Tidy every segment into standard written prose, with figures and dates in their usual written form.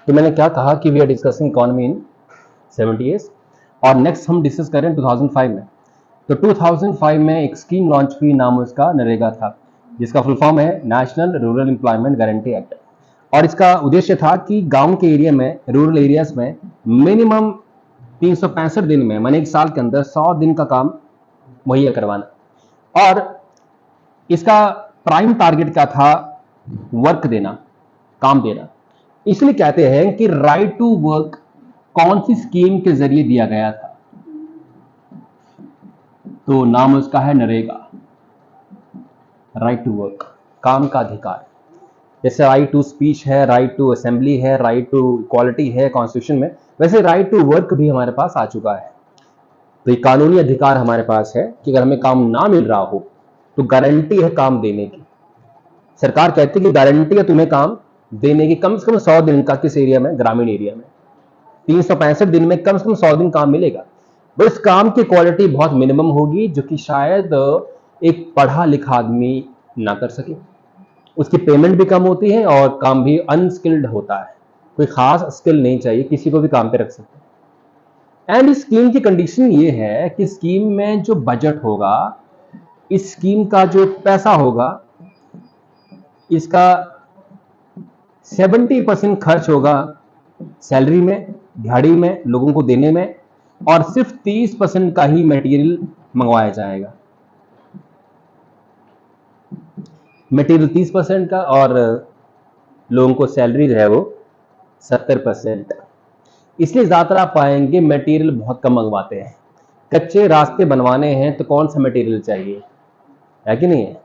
तो मैंने क्या कहा कि we are discussing economy in 70s और नेक्स्ट हम डिस्कस करें 2005 में। तो 2005 में एक स्कीम लॉन्च हुई, नाम उसका नरेगा था, जिसका फुल फॉर्म है national rural employment guarantee act. और इसका उद्देश्य था कि गांव के एरिया में, रूरल एरियाज में मिनिमम 365 दिन में, माने एक साल के अंदर 100 दिन का काम मुहैया करवाना। और इसका प्राइम टारगेट क्या था? वर्क देना, काम देना। इसलिए कहते हैं कि राइट टू वर्क कौन सी स्कीम के जरिए दिया गया था? तो नाम उसका है नरेगा, राइट टू वर्क, काम का अधिकार। जैसे राइट टू स्पीच है, राइट टू असेंबली है, राइट टू इक्वालिटी है कॉन्स्टिट्यूशन में, वैसे राइट टू वर्क भी हमारे पास आ चुका है। तो ये कानूनी अधिकार हमारे पास है कि अगर हमें काम ना मिल रहा हो तो गारंटी है काम देने की। सरकार कहती है कि गारंटी है तुम्हें काम देने की, कम से कम 100 दिन का। किस एरिया में? ग्रामीण एरिया में 365 दिन में कम से कम 100 दिन काम मिलेगा। बस काम की क्वालिटी बहुत मिनिमम होगी, जो कि शायद एक पढ़ा लिखा आदमी ना कर सके। उसकी पेमेंट भी कम होती है और काम भी अनस्किल्ड होता है, कोई खास स्किल नहीं चाहिए, किसी को भी काम पे रख सकते हैं। एंड इस स्कीम की कंडीशन ये है कि स्कीम में जो बजट होगा, इस स्कीम का जो पैसा होगा, इसका 70% खर्च होगा सैलरी में, दिहाड़ी में, लोगों को देने में, और सिर्फ 30% का ही मटेरियल मंगवाया जाएगा। मटेरियल 30% का और लोगों को सैलरी जो है वो 70%। इसलिए ज्यादातर आप पाएंगे मटेरियल बहुत कम मंगवाते हैं। कच्चे रास्ते बनवाने हैं तो कौन सा मटेरियल चाहिए, है कि नहीं है?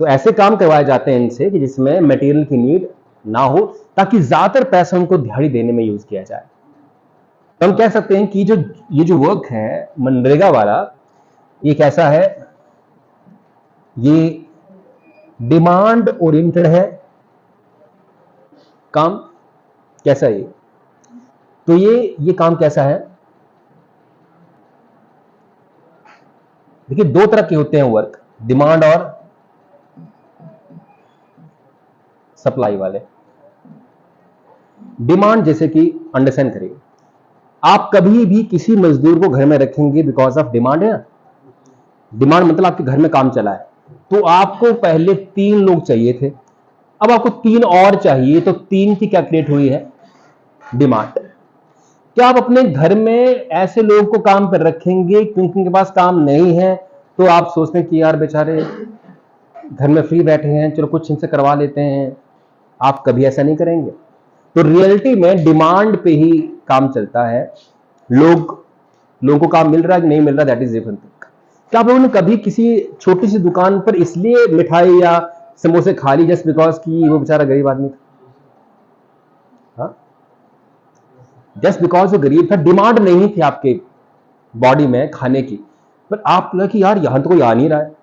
तो ऐसे काम करवाए जाते हैं इनसे कि जिसमें मटेरियल की नीड ना हो, ताकि ज्यादातर पैसा उनको दिहाड़ी देने में यूज किया जाए। तो हम कह सकते हैं कि ये जो वर्क है मनरेगा वाला, ये कैसा है? ये डिमांड ओरिएंटेड है काम। कैसा है? तो ये काम कैसा है? देखिए, दो तरह के होते हैं वर्क, डिमांड और सप्लाई वाले। डिमांड जैसे कि अंडरस्टैंड करिए, आप कभी भी किसी मजदूर को घर में रखेंगे बिकॉज ऑफ डिमांड है ना। डिमांड मतलब आपके घर में काम चला है, तो आपको पहले 3 लोग चाहिए थे, अब आपको 3 और चाहिए, तो 3 की क्या क्रिएट हुई है? डिमांड। क्या आप अपने घर में ऐसे लोगों को काम पर रखेंगे क्योंकि उनके पास काम नहीं है, तो आप सोचते हैं कि यार बेचारे घर में फ्री बैठे हैं, चलो कुछ इनसे करवा लेते हैं? आप कभी ऐसा नहीं करेंगे। तो रियलिटी में डिमांड पे ही काम चलता है। लोगों को काम मिल रहा है कि नहीं मिल रहा, दैट इज डिफरेंट थिंग। क्या आप लोगों ने कभी किसी छोटी सी दुकान पर इसलिए मिठाई या समोसे खा ली जस्ट बिकॉज कि वो बेचारा गरीब आदमी था? हाँ, जस्ट बिकॉज वो गरीब था, डिमांड नहीं थी आपके बॉडी में खाने की, पर आप लगा कि यार यहां तो कोई आ नहीं रहा है,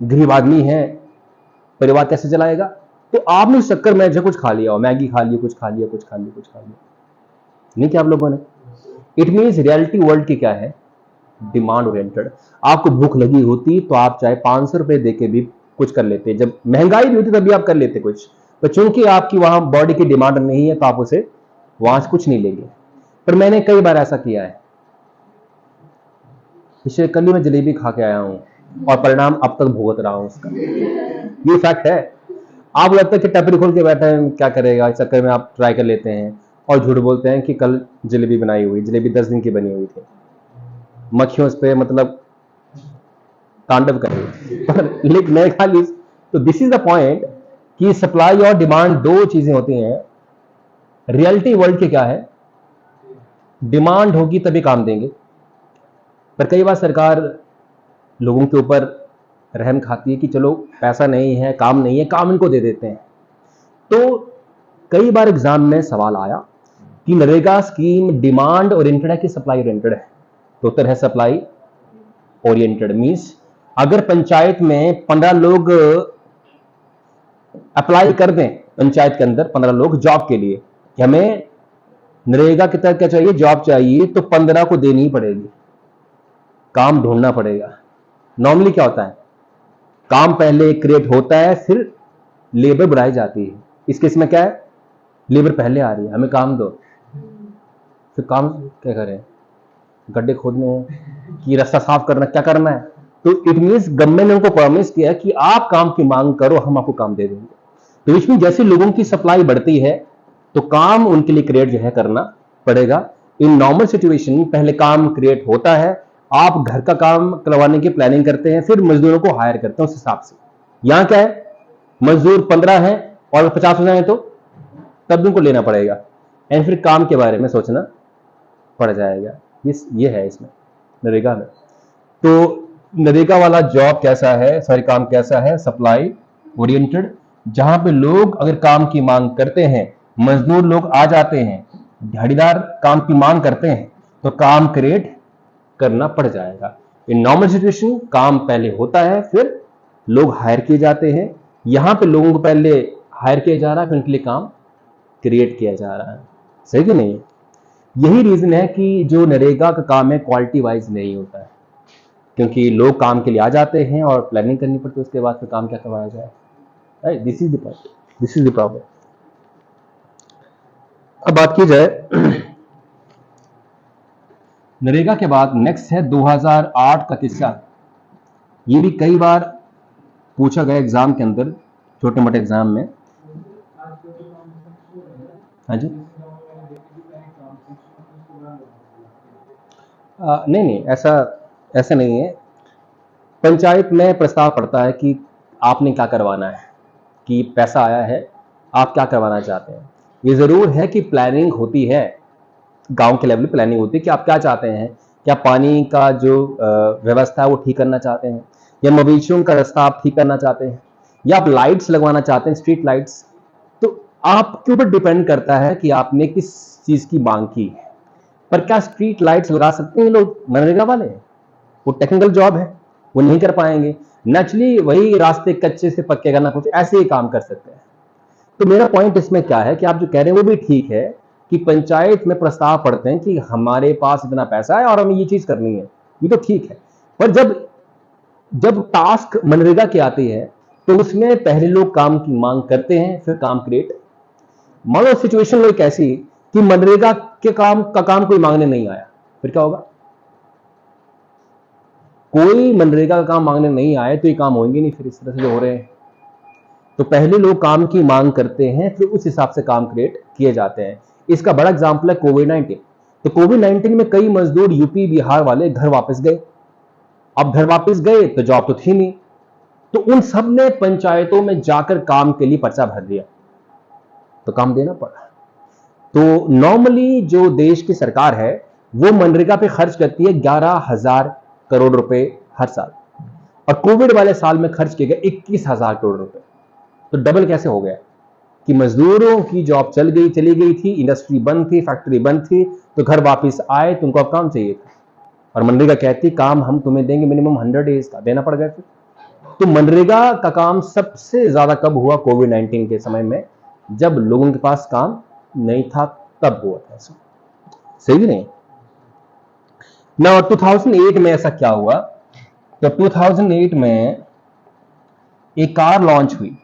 गरीब आदमी है, परिवार कैसे चलाएगा? तो आपने उस चक्कर में जो कुछ खा लिया हो, मैगी खा ली, कुछ खा लिया, कुछ खा लिया, कुछ खा लिया, नहीं क्या आप लोगों ने? इट मीन्स रियलिटी वर्ल्ड की क्या है? Demand oriented. आपको भूख लगी होती तो आप चाहे 500 रुपए देके भी कुछ कर लेते, जब महंगाई नहीं होती तभी आप कर लेते कुछ, पर चूंकि आपकी वहां बॉडी की डिमांड नहीं है तो आप उसे वहां से कुछ नहीं लेंगे। पर मैंने कई बार ऐसा किया है। पिछले कल ही मैं जलेबी खा के आया हूं और परिणाम अब तक भुगत रहा हूं उसका। ये फैक्ट है। आप लगता है कि टपरी खोल के बैठा है, क्या करेगा, इस चक्कर में आप ट्राई कर लेते हैं और झूठ बोलते हैं कि कल जलेबी बनाई हुई, जलेबी 10 दिन की बनी हुई थी, मक्खियों उस पे मतलब तांडव कर रही, पर लेकिन मैं खा ली। तो दिस इज द पॉइंट कि सप्लाई और डिमांड दो चीजें होती हैं। रियलिटी वर्ल्ड के क्या है? डिमांड होगी तभी काम देंगे, पर कई बार सरकार लोगों के ऊपर रहम खाती है कि चलो पैसा नहीं है, काम नहीं है, काम इनको दे देते हैं। तो कई बार एग्जाम में सवाल आया कि नरेगा स्कीम डिमांड ओरिएंटेड है कि सप्लाई ओरिएंटेड है? तो उत्तर है सप्लाई ओरिएंटेड। मींस अगर पंचायत में 15 लोग अप्लाई कर दें, पंचायत के अंदर 15 लोग जॉब के लिए, कि हमें नरेगा के तहत क्या चाहिए, जॉब चाहिए, तो 15 को देनी ही पड़ेगी, काम ढूंढना पड़ेगा। नॉर्मली क्या होता है, काम पहले क्रिएट होता है, फिर लेबर बढ़ाई जाती है। इस केस में क्या है? लेबर पहले आ रही है, हमें काम दो, फिर काम क्या करें, गड्ढे खोदने हैं कि रास्ता साफ करना, क्या करना है? तो इट मीन्स गवर्नमेंट ने उनको प्रॉमिस किया कि आप काम की मांग करो, हम आपको काम दे देंगे। तो इसमें जैसे लोगों की सप्लाई बढ़ती है तो काम उनके लिए क्रिएट जो है करना पड़ेगा। इन नॉर्मल सिचुएशन में पहले काम क्रिएट होता है, आप घर का काम करवाने की प्लानिंग करते हैं, फिर मजदूरों को हायर करते हैं उस हिसाब से। यहां क्या है, मजदूर 15 है और 50 हो जाए तो तब उनको लेना पड़ेगा, एंड फिर काम के बारे में सोचना पड़ जाएगा। ये है इसमें नरेगा में। तो नरेगा वाला जॉब कैसा है, सॉरी काम कैसा है, सप्लाई ओरिएंटेड, जहां पे लोग अगर काम की मांग करते हैं, मजदूर लोग आ जाते हैं, दिहाड़ीदार काम की मांग करते हैं, तो काम क्रिएट करना पड़ जाएगा। इन नॉर्मल सिचुएशन काम पहले होता है, फिर लोग हायर किए जाते हैं। यहां पे लोगों को पहले हायर किया जा रहा है, फिर उनके लिए काम क्रिएट किया जा रहा है। सही कि नहीं? यही रीजन है कि जो नरेगा का काम है क्वालिटी वाइज नहीं होता है, क्योंकि लोग काम के लिए आ जाते हैं और प्लानिंग करनी पड़ती है, उसके बाद फिर काम क्या करवाया जाए। Right, this is the point, this is the problem. अब बात की जाए नरेगा के बाद नेक्स्ट है 2008 का किस्सा। ये भी कई बार पूछा गया एग्जाम के अंदर, छोटे मोटे एग्जाम में। हाँ जी, नहीं नहीं, ऐसा ऐसा नहीं है। पंचायत में प्रस्ताव पड़ता है कि आपने क्या करवाना है, कि पैसा आया है, आप क्या करवाना चाहते हैं। ये जरूर है कि प्लानिंग होती है, गांव के लेवल पे प्लानिंग होती है कि आप क्या चाहते हैं, क्या पानी का जो व्यवस्था है वो ठीक करना चाहते हैं, या मवेशियों का रास्ता आप ठीक करना चाहते हैं, या आप लाइट्स लगवाना चाहते हैं, स्ट्रीट लाइट्स। तो आपके ऊपर डिपेंड करता है कि आपने किस चीज की मांग की है। पर क्या स्ट्रीट लाइट्स लगा सकते हैं लोग मनरेगा वाले? वो टेक्निकल जॉब है, वो नहीं कर पाएंगे। नेचुरली वही रास्ते कच्चे से पक्के करना, कुछ ऐसे ही काम कर सकते हैं। तो मेरा पॉइंट इसमें क्या है कि आप जो कह रहे हैं वो भी ठीक है कि पंचायत में प्रस्ताव पड़ते हैं कि हमारे पास इतना पैसा है और हमें ये चीज करनी है, ये तो ठीक है। पर जब जब टास्क मनरेगा की आती है तो उसमें पहले लोग काम की मांग करते हैं, फिर काम क्रिएट। मान लो सिचुएशन हुई कैसी कि मनरेगा के काम कोई मांगने नहीं आया, फिर क्या होगा? कोई मनरेगा का काम मांगने नहीं आए तो ये काम होंगे नहीं फिर इस तरह से जो हो रहे हैं। तो पहले लोग काम की मांग करते हैं, फिर उस हिसाब से काम क्रिएट किए जाते हैं। इसका बड़ा एग्जांपल है कोविड-19। तो कोविड-19 में कई मजदूर यूपी बिहार वाले घर वापस गए। अब घर वापस गए तो जॉब तो थी नहीं, तो उन सब ने पंचायतों में जाकर काम के लिए पर्चा भर दिया, तो काम देना पड़ा। तो नॉर्मली जो देश की सरकार है वो मनरेगा पे खर्च करती है 11,000 करोड़ रुपए हर साल, और कोविड वाले साल में खर्च किए गए 21,000 करोड़ रुपए। तो डबल कैसे हो गया कि मजदूरों की जॉब चली गई थी, इंडस्ट्री बंद थी, फैक्ट्री बंद थी, तो घर वापस आए, तुमको अब काम चाहिए था, और मनरेगा कहती काम हम तुम्हें देंगे मिनिमम 100 डेज का, देना पड़ गया फिर। तो मनरेगा का काम सबसे ज्यादा कब हुआ? कोविड-19 के समय में, जब लोगों के पास काम नहीं था, तब हुआ था ऐसा। सही नहीं ना? 2008 में ऐसा क्या हुआ? तो 2008 में एक कार लॉन्च हुई,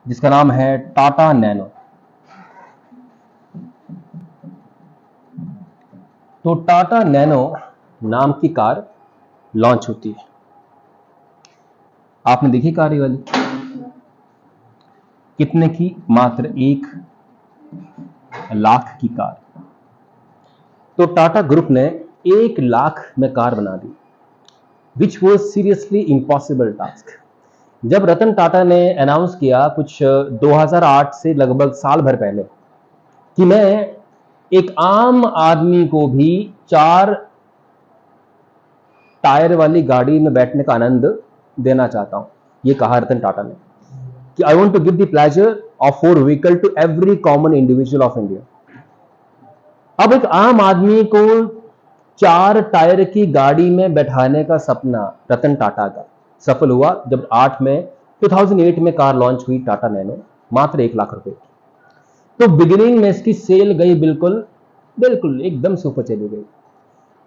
जिसका नाम है टाटा नैनो। तो टाटा नैनो नाम की कार लॉन्च होती है। आपने देखी कार ये वाली? कितने की? मात्र 1 लाख की कार। तो टाटा ग्रुप ने 1 लाख में कार बना दी, which was seriously impossible task. जब रतन टाटा ने अनाउंस किया कुछ 2008 से लगभग साल भर पहले कि मैं एक आम आदमी को भी 4 टायर वाली गाड़ी में बैठने का आनंद देना चाहता हूं, ये कहा रतन टाटा ने कि I want to give the pleasure of 4 vehicle to every common individual of India. अब एक आम आदमी को 4 टायर की गाड़ी में बैठाने का सपना रतन टाटा का सफल हुआ जब 2008 में कार लॉन्च हुई टाटा नैनो, मात्र 1 लाख रुपए की। तो बिगिनिंग में इसकी सेल गई बिल्कुल बिल्कुल एकदम से ऊपर चली गई,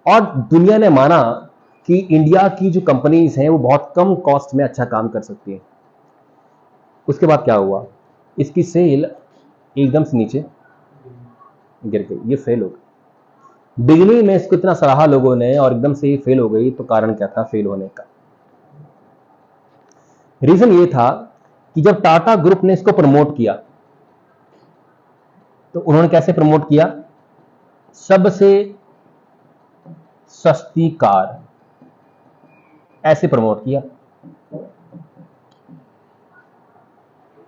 और दुनिया ने माना कि इंडिया की जो कंपनीज हैं वो बहुत कम कॉस्ट में अच्छा काम कर सकती हैं। उसके बाद क्या हुआ, इसकी सेल एकदम से नीचे गिर गई, ये फेल हो गई। बिगनिंग में इसको इतना सराहा लोगों ने और एकदम से ये फेल हो गई, तो कारण क्या था फेल होने का? रीजन ये था कि जब टाटा ग्रुप ने इसको प्रमोट किया, तो उन्होंने कैसे प्रमोट किया? सबसे सस्ती कार, ऐसे प्रमोट किया,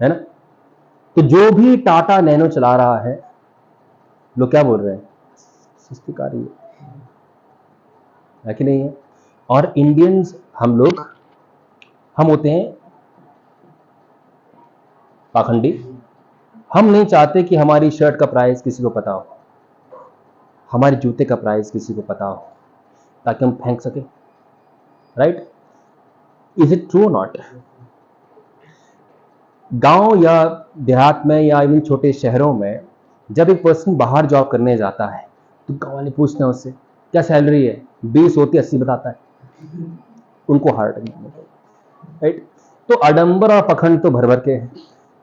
है ना? तो जो भी टाटा नैनो चला रहा है, लोग क्या बोल रहे हैं? सस्ती कार ही है कि नहीं है? और इंडियंस हम लोग, हम होते हैं पाखंडी। हम नहीं चाहते कि हमारी शर्ट का प्राइस किसी को पता हो, हमारे जूते का प्राइस किसी को पता हो, ताकि हम फेंक सके। Right? Is it true not? गांव या देहात में या इवन छोटे शहरों में जब एक पर्सन बाहर जॉब करने जाता है, तो गांव वाले पूछते हैं उससे क्या सैलरी है, 20 होती 80 बताता है, उनको हार्ट अटैक। राइट? तो आडंबर और पखंड तो भर भर के हैं।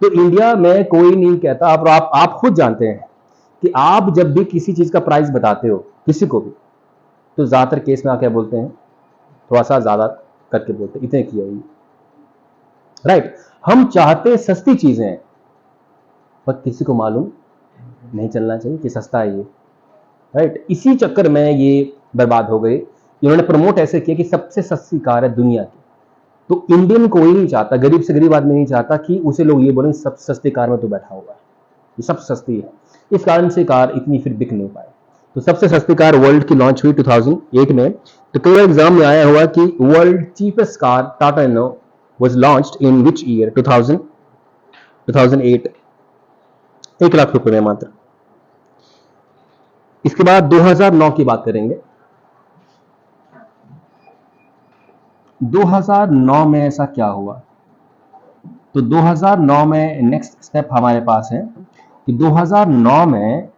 तो इंडिया में कोई नहीं कहता, आप खुद जानते हैं कि आप जब भी किसी चीज का प्राइस बताते हो किसी को भी, तो ज्यादातर केस में आप क्या बोलते हैं? थोड़ा सा ज्यादा करके बोलते हैं, इतने किया ही। राइट? हम चाहते सस्ती चीजें, पर किसी को मालूम नहीं चलना चाहिए कि सस्ता है ये। राइट? इसी चक्कर में ये बर्बाद हो गए। इन्होंने प्रमोट ऐसे किया कि सबसे सस्ती कार है दुनिया की। तो इंडियन कोई नहीं चाहता, गरीब से गरीब आदमी नहीं चाहता कि उसे लोग ये बोलें सब सस्ती कार में तो बैठा हुआ है, ये सब सस्ती है। इस कारण से कार इतनी फिर बिक नहीं पाए। तो सबसे सस्ती कार वर्ल्ड की लॉन्च हुई 2008 में। तो कई बार एग्जाम में आया हुआ कि world cheapest car Tata nano was launched in which year? 2008, 1 lakh रुपए में मात्र। इसके बाद 2009 की बात करेंगे। 2009 में ऐसा क्या हुआ? तो 2009 में नेक्स्ट स्टेप हमारे पास है कि 2009 में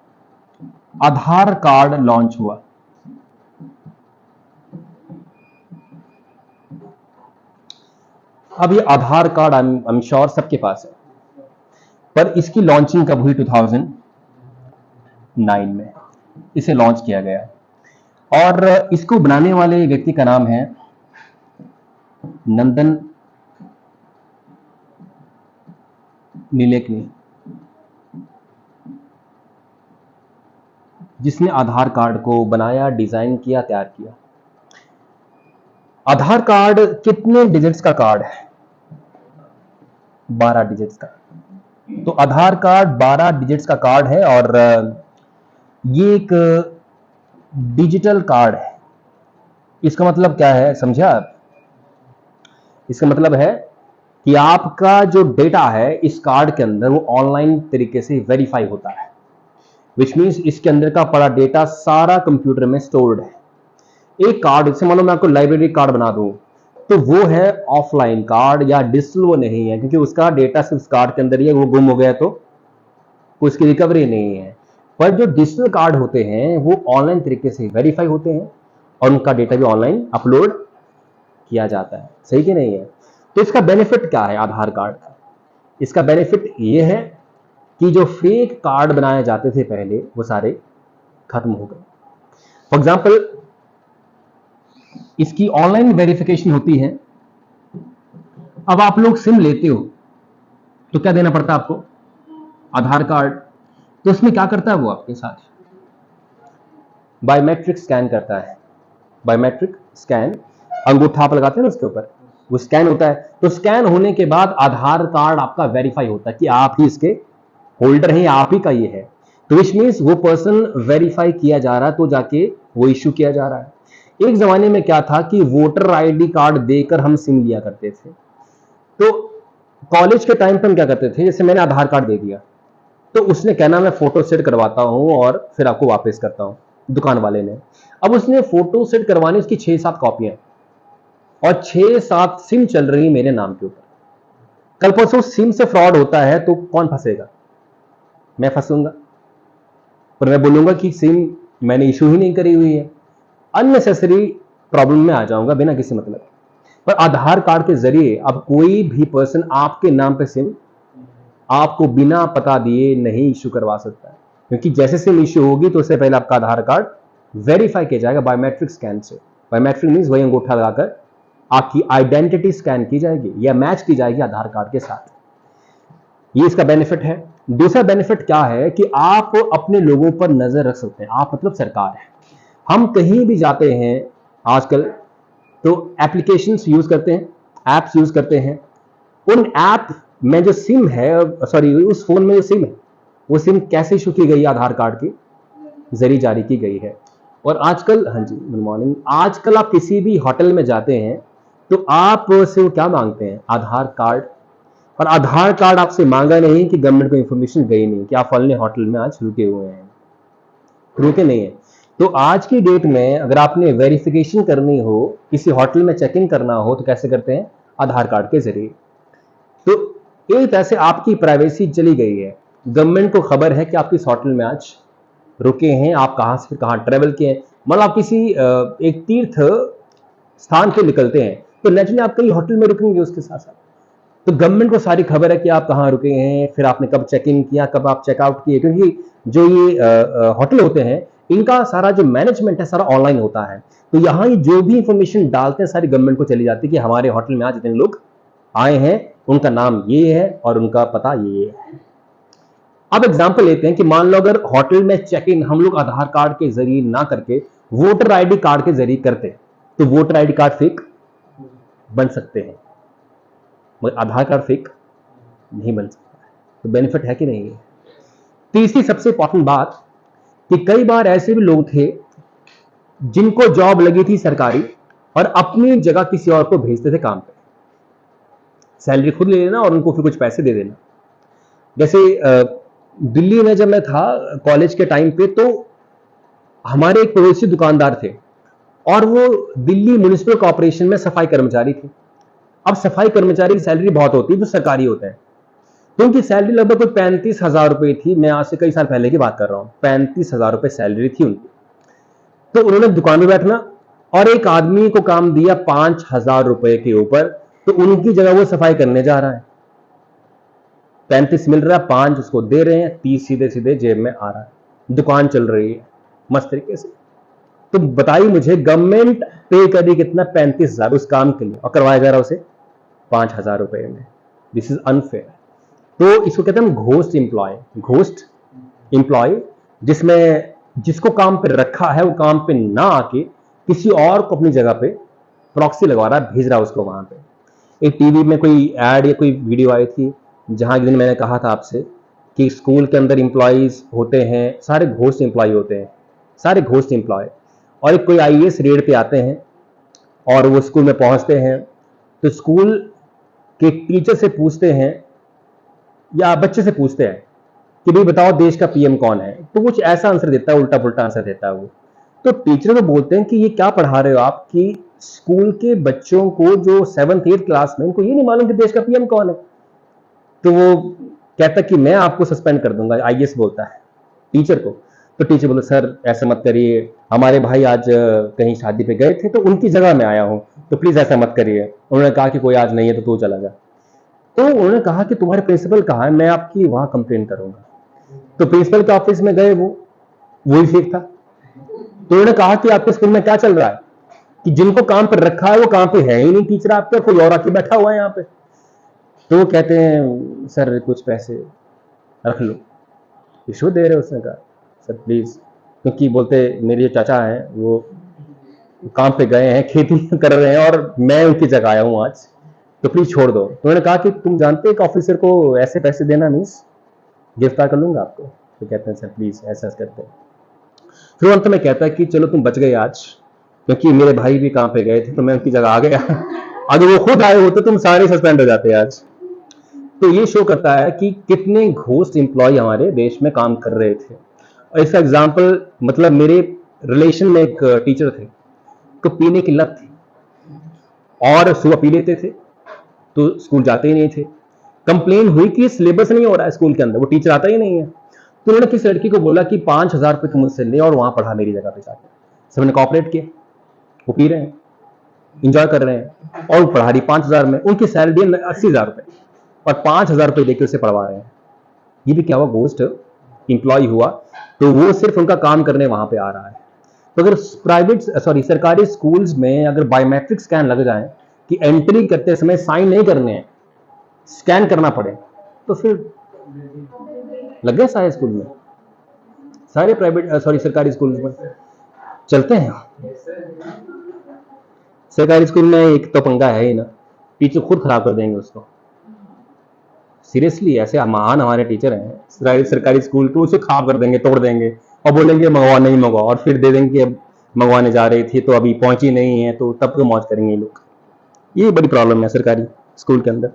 आधार कार्ड लॉन्च हुआ। अब ये आधार कार्ड आई एम श्योर सबके पास है, पर इसकी लॉन्चिंग कब हुई? 2009 में इसे लॉन्च किया गया। और इसको बनाने वाले व्यक्ति का नाम है नंदन नीलेकनी, जिसने आधार कार्ड को बनाया, डिजाइन किया, तैयार किया। आधार कार्ड कितने डिजिट्स का कार्ड है? 12 डिजिट्स का। तो आधार कार्ड 12 डिजिट्स का कार्ड है और ये एक डिजिटल कार्ड है। इसका मतलब क्या है, समझे आप? इसका मतलब है कि आपका जो डेटा है इस कार्ड के अंदर वो ऑनलाइन तरीके से वेरीफाई होता है, विच मीन्स इसके अंदर का पड़ा डेटा सारा कंप्यूटर में स्टोर्ड है। एक कार्ड, जैसे मान लो मैं आपको लाइब्रेरी कार्ड बना दूं, तो वो है ऑफलाइन कार्ड या डिजिटल वो नहीं है, क्योंकि उसका डेटा सिर्फ कार्ड के अंदर ही है, वो गुम हो गया तो उसकी रिकवरी नहीं है। पर जो डिजिटल कार्ड होते हैं वो ऑनलाइन तरीके से वेरीफाई होते हैं और उनका डेटा भी ऑनलाइन अपलोड किया जाता है। सही कि नहीं है? तो इसका बेनिफिट क्या है आधार कार्ड का? इसका बेनिफिट ये है कि जो फेक कार्ड बनाए जाते थे पहले, वो सारे खत्म हो गए। फॉर एग्जाम्पल, इसकी ऑनलाइन वेरिफिकेशन होती है। अब आप लोग सिम लेते हो तो क्या देना पड़ता है आपको? आधार कार्ड। तो उसमें क्या करता है वो आपके साथ? बायोमेट्रिक स्कैन करता है। बायोमेट्रिक स्कैन, अंगूठा आप लगाते हैं ना उसके ऊपर, वो स्कैन होता है। तो स्कैन होने के बाद आधार कार्ड आपका वेरीफाई होता है कि आप ही इसके होल्डर हैं, आप ही का ये है। तो विच मीन्स वो पर्सन वेरीफाई किया जा रहा है, तो जाके वो इश्यू किया जा रहा है। एक जमाने में क्या था कि वोटर आईडी कार्ड देकर हम सिम लिया करते थे। तो कॉलेज के टाइम पर हम क्या करते थे, जैसे मैंने आधार कार्ड दे दिया, तो उसने कहना मैं फोटो सेट करवाता हूं और फिर आपको वापस करता हूं, दुकान वाले ने। अब उसने फोटो सेट करवानी, उसकी 6-7 कॉपियां और 6-7 सिम चल रही मेरे नाम के ऊपर। कल परसों सिम से फ्रॉड होता है तो कौन फंसेगा? मैं फंसूंगा, पर मैं बोलूंगा कि सिम मैंने इशू ही नहीं करी हुई है, अननेसेसरी प्रॉब्लम में आ जाऊंगा बिना किसी मतलब। पर आधार कार्ड के जरिए अब कोई भी पर्सन आपके नाम पे सिम आपको बिना पता दिए नहीं इश्यू करवा सकता है, क्योंकि जैसे सिम इश्यू होगी तो उससे पहले आपका आधार कार्ड वेरीफाई किया जाएगा बायोमेट्रिक स्कैन से। बायोमेट्रिक मीन्स वही अंगूठा लगाकर आपकी आइडेंटिटी स्कैन की जाएगी या मैच की जाएगी आधार कार्ड के साथ। ये इसका बेनिफिट है। दूसरा बेनिफिट क्या है कि आप अपने लोगों पर नजर रख सकते हैं। आप मतलब सरकार है। हम कहीं भी जाते हैं आजकल तो एप्लीकेशंस यूज करते हैं, एप्स यूज करते हैं। उन ऐप में जो सिम है, सॉरी उस फोन में जो सिम है, वो सिम कैसे इशू की गई है? आधार कार्ड के जरिए जारी की गई है। और आजकल, हाँ जी गुड मॉर्निंग, आजकल आप किसी भी होटल में जाते हैं तो आप से वो क्या मांगते हैं? आधार कार्ड। और आधार कार्ड आपसे मांगा नहीं कि गवर्नमेंट को इंफॉर्मेशन गई नहीं कि आप फलने होटल में आज रुके हुए हैं, रुके नहीं है। तो आज की डेट में अगर आपने वेरिफिकेशन करनी हो, किसी होटल में चेक इन करना हो, तो कैसे करते हैं? आधार कार्ड के जरिए। तो एक तरह से आपकी प्राइवेसी चली गई है। गवर्नमेंट को खबर है कि आप किस होटल में आज रुके हैं, आप कहां से कहां ट्रेवल किए हैं। मतलब आप किसी एक तीर्थ स्थान पे निकलते हैं तो नेचुरली आप कई होटल में रुकेंगे उसके साथ साथ। तो गवर्नमेंट को सारी खबर है कि आप कहाँ रुके हैं, फिर आपने कब चेक इन किया, कब आप चेकआउट किए, क्योंकि जो ये होटल होते हैं इनका सारा जो मैनेजमेंट है सारा ऑनलाइन होता है। तो यहाँ ये जो भी इंफॉर्मेशन डालते हैं सारी गवर्नमेंट को चली जाती है कि हमारे होटल में आज इतने लोग आए हैं, उनका नाम ये है और उनका पता ये है। अब एग्जाम्पल लेते हैं कि मान लो अगर होटल में चेक इन हम लोग आधार कार्ड के जरिए ना करके वोटर आईडी कार्ड के जरिए करते, तो वोटर आईडी कार्ड फेक बन सकते हैं, मगर आधार कार्ड फेक नहीं बन सकता। तो बेनिफिट है कि नहीं है? तीसरी सबसे इंपॉर्टेंट बात कि कई बार ऐसे भी लोग थे जिनको जॉब लगी थी सरकारी और अपनी जगह किसी और को भेजते थे काम पे, सैलरी खुद ले लेना और उनको फिर कुछ पैसे दे देना। जैसे दिल्ली में जब मैं था कॉलेज के टाइम पे, तो हमारे एक पड़ोसी दुकानदार थे और वो दिल्ली म्युनिसिपल कॉर्पोरेशन में सफाई कर्मचारी थे। अब सफाई कर्मचारी की सैलरी बहुत होती है जो सरकारी होते हैं, तो उनकी सैलरी लगभग कोई 35,000 रुपए थी। मैं आज से कई साल पहले की बात कर रहा हूं, 35,000 रुपए सैलरी थी उनकी। तो उन्होंने दुकान में बैठना और एक आदमी को काम दिया 5,000 रुपए के ऊपर, तो उनकी जगह वो सफाई करने जा रहा है। 35 मिल रहा है, 5 उसको दे रहे हैं, 30 सीधे सीधे जेब में आ रहा है, दुकान चल रही है मस्त तरीके से। तो बताइए मुझे, गवर्नमेंट पे करी कितना? 35,000 उस काम के लिए, और करवाया जा रहा है उसे 5,000 रुपए में। This is unfair. तो इसको कहते हैं हम घोस्ट एम्प्लॉय। घोस्ट एम्प्लॉय जिसमें जिसको काम पे रखा है वो काम पे ना आके किसी और को अपनी जगह पे प्रॉक्सी लगवा रहा है, भेज रहा है उसको वहां पे। एक टीवी में कोई एड या कोई वीडियो आई थी जहां एक दिन मैंने कहा था आपसे कि स्कूल के अंदर एम्प्लॉयज होते हैं, सारे घोस्ट एम्प्लॉय होते हैं, सारे घोस्ट एम्प्लॉय। और एक कोई आईएएस रेड पे आते हैं और वो स्कूल में पहुंचते हैं तो स्कूल के टीचर से पूछते हैं या बच्चे से पूछते हैं कि भाई बताओ देश का पीएम कौन है, तो कुछ ऐसा आंसर देता है, उल्टा पुल्टा आंसर देता है वो। तो टीचर को बोलते हैं कि ये क्या पढ़ा रहे हो आप, कि स्कूल के बच्चों को जो 7th 8th क्लास में, उनको ये नहीं मालूम कि देश का पीएम कौन है। तो वो कहता कि मैं आपको सस्पेंड कर दूंगा, आईएएस बोलता है टीचर को। तो टीचर बोले सर ऐसा मत करिए, हमारे भाई आज कहीं शादी पे गए थे तो उनकी जगह में आया हूं, तो प्लीज ऐसा मत करिए। उन्होंने कहा कि कोई आज नहीं है तो तू चला जा। तो उन्होंने कहा कि तुम्हारे प्रिंसिपल कहाँ है, मैं आपकी वहां कंप्लेन करूंगा। तो प्रिंसिपल के ऑफिस में गए, वही फेक था। तो उन्होंने कहा कि आपके स्कूल में क्या चल रहा है कि जिनको काम पर रखा है वो काम पे है ही नहीं टीचर आपके, कोई और आके बैठा हुआ है यहाँ पे। तो वो कहते हैं सर कुछ पैसे रख लो। रिश्वत दे रहे, उसने कहा सर प्लीज, क्योंकि बोलते मेरे चाचा हैं वो काम पे गए हैं, खेती कर रहे हैं और मैं उनकी जगह आया हूं आज, तो प्लीज छोड़ दो। तो उन्होंने कहा कि तुम जानते हो एक ऑफिसर को ऐसे पैसे देना मीन्स गिरफ्तार कर लूंगा आपको। तो कहते हैं सर प्लीज ऐसा करते हैं। फिर अंत में कहता है कि चलो तुम बच गए आज, क्योंकि मेरे भाई भी काम पे गए थे तो मैं उनकी जगह आ गया। अगर वो खुद आए होते तुम सारे सस्पेंड हो जाते आज। तो ये शो करता है कि कितने घोस्ट एम्प्लॉय हमारे देश में काम कर रहे थे। और इसका एग्जाम्पल, मतलब मेरे रिलेशन में एक टीचर थे तो पीने की लत थी और सुबह पी लेते थे तो स्कूल जाते ही नहीं थे। कंप्लेन हुई कि सिलेबस नहीं हो रहा है स्कूल के अंदर, वो टीचर आता ही नहीं है। तो उन्होंने किस लड़की को बोला कि 5,000 रुपये तुम मुझसे ले और वहां पढ़ा मेरी जगह पे जाकर। सबने कॉपरेट किया, वो पी रहे हैं, इंजॉय कर रहे हैं और पढ़ा रही 5,000 में। उनकी सैलरी 80,000 रुपये और 5,000 रुपये देकर उसे पढ़वा रहे हैं। ये भी क्या हुआ, गोस्ट इंप्लॉय हुआ, तो वो सिर्फ उनका काम करने वहां पे आ रहा है। तो अगर सरकारी स्कूल्स में अगर बायोमेट्रिक स्कैन लग जाए कि एंट्री करते समय साइन नहीं करने हैं, स्कैन करना पड़े, तो फिर लग गया सारे स्कूल में, सारे सरकारी स्कूल में चलते हैं। सरकारी स्कूल में एक तो पंगा है ही ना, टीचर खुद खराब कर देंगे उसको। सीरियसली, ऐसे महान हमारे टीचर हैं सरकारी स्कूल को, उसे खराब कर देंगे, तोड़ देंगे और बोलेंगे मंगवा नहीं मंगवा, और फिर दे देंगे अब मंगवाने जा रही थी तो अभी पहुंची नहीं है, तो तब तो मौज करेंगे ये लोग। ये बड़ी प्रॉब्लम है सरकारी स्कूल के अंदर।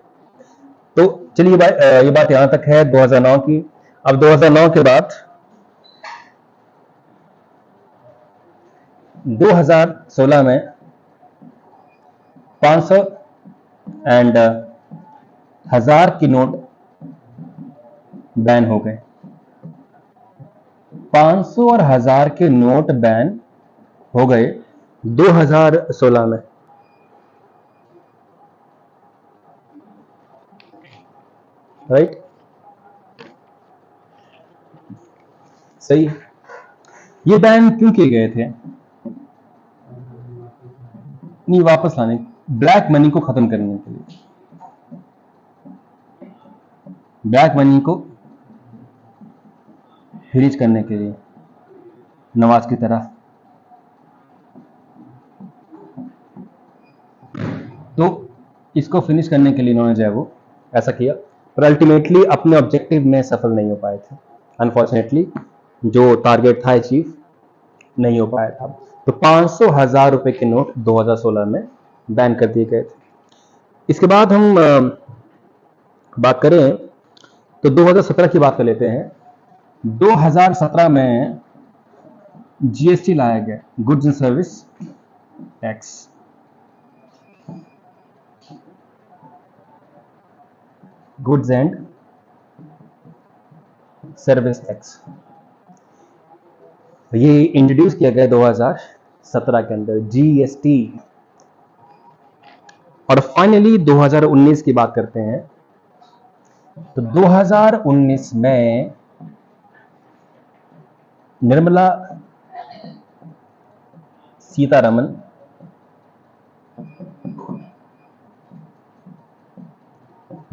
तो चलिए ये बात यहां तक है 2009 की। अब 2009 के बाद 2016 में 500 एंड 1000 की नोट बैन हो गए। 500 और 1000 के नोट बैन हो गए 2016 में। राइट, सही। ये बैन क्यों किए गए थे? नहीं, वापस लाने, ब्लैक मनी को खत्म करने के लिए, ब्लैक मनी को फ्रीज करने के लिए, नवाज की तरह। तो इसको फिनिश करने के लिए इन्होंने जो है वो ऐसा किया, पर अल्टीमेटली अपने ऑब्जेक्टिव में सफल नहीं हो पाए थे। अनफॉर्चुनेटली जो टारगेट था अचीव नहीं हो पाया था। तो 500 1000 रुपए के नोट 2016 में बैन कर दिए गए थे। इसके बाद हम बात करें तो 2017 की बात कर लेते हैं। 2017 में जीएसटी लाया गया, goods and service tax. Goods and service tax ये इंट्रोड्यूस किया गया 2017 के अंदर, जीएसटी। और फाइनली 2019 की बात करते हैं। तो 2019 में निर्मला सीतारमन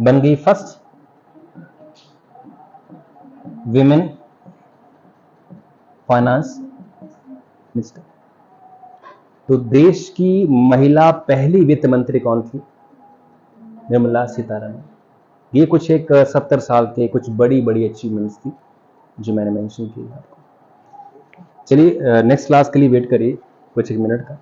बन गई फर्स्ट विमेन फाइनेंस मिनिस्टर। तो देश की महिला पहली वित्त मंत्री कौन थी? निर्मला सीतारमन। ये कुछ एक 70 साल के कुछ बड़ी बड़ी अचीवमेंट्स थी जो मैंने मेंशन की आपको। चलिए नेक्स्ट क्लास के लिए वेट करिए कुछ एक मिनट का।